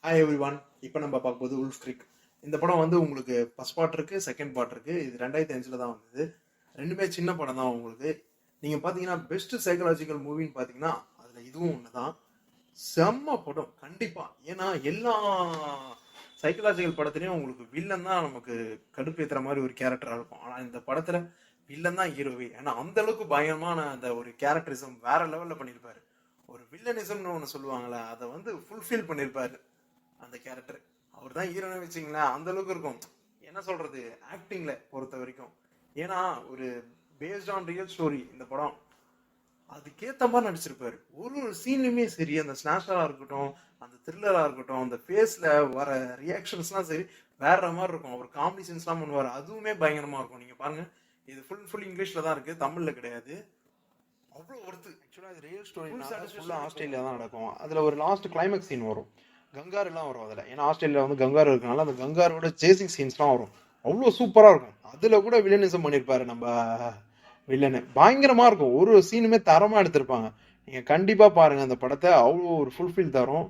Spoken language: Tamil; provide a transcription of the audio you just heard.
Hi every one. இப்போ நம்ம பார்க்கும்போது உல்ஃப் க்ரீக். இந்த படம் வந்து உங்களுக்கு ஃபர்ஸ்ட் பார்ட் இருக்கு, செகண்ட் பார்ட் இருக்கு. இது 2005 தான் வந்தது. ரெண்டுமே சின்ன படம் தான் உங்களுக்கு. நீங்கள் பார்த்தீங்கன்னா பெஸ்ட் சைக்கலாஜிக்கல் மூவின்னு பார்த்தீங்கன்னா அதில் இதுவும் ஒன்று தான். செம்ம படம் கண்டிப்பாக. ஏன்னா எல்லா சைக்கலாஜிக்கல் படத்துலையும் உங்களுக்கு வில்லன் தான் நமக்கு கடுப்பேற்றுற மாதிரி ஒரு கேரக்டராக இருக்கும். ஆனால் இந்த படத்தில் வில்லன் தான் ஹீரோவே. ஏன்னா அந்த அளவுக்கு பயங்கரமான அந்த ஒரு கேரக்டரிசம் வேற லெவலில் பண்ணியிருப்பாரு. ஒரு வில்லனிசம்னு ஒன்று சொல்லுவாங்களே, அதை வந்து ஃபுல்ஃபில் பண்ணியிருப்பாரு அந்த கேரக்டர். அவர் தான் ஹீரோன்னு வச்சிங்களேன், அந்த அளவுக்கு இருக்கும். என்ன சொல்றது, ஆக்டிங்ல பொறுத்த வரைக்கும். ஏன்னா ஒரு பேஸ்ட் ஆன் ரியல் ஸ்டோரி இந்த படம். அதுக்கேத்த மாதிரி நடிச்சிருப்பாரு. ஒரு ஒரு சீன்லயுமே சரி, அந்த ஸ்னாஷரா இருக்கட்டும், அந்த த்ரில்லரா இருக்கட்டும், அந்த ஃபேஸ்ல வர ரியாக்ஷன்ஸ்லாம் சரி வேற மாதிரி இருக்கும். அவர் காமெடி சீன்ஸ்லாம் பண்ணுவார், அதுவுமே பயங்கரமா இருக்கும். நீங்க பாருங்க, இது ஃபுல் இங்கிலீஷ்ல தான் இருக்கு, தமிழ்ல கிடையாது. அவ்வளோ ஒருத்து. ஆக்சுவலாக இது ரியல் ஸ்டோரி. ஃபுல்லாக ஆஸ்திரேலியா தான் நடக்கும். அதில் ஒரு லாஸ்ட் கிளைமேக்ஸ் சீன் வரும். கங்காருலாம் வரும் அதில். ஏன்னா ஆஸ்திரேலியா வந்து கங்காரு இருக்கனால அந்த கங்காரோட சேசிங் சீன்ஸ்லாம் வரும். அவ்வளோ சூப்பராக இருக்கும். அதில் கூட வில்லனிசம் பண்ணியிருப்பாரு நம்ம வில்லனு. பயங்கரமாக இருக்கும். ஒரு சீனுமே தரமாக எடுத்திருப்பாங்க. நீங்கள் கண்டிப்பாக பாருங்கள் அந்த படத்தை. அவ்வளோ ஒரு ஃபுல்ஃபில் தரும்.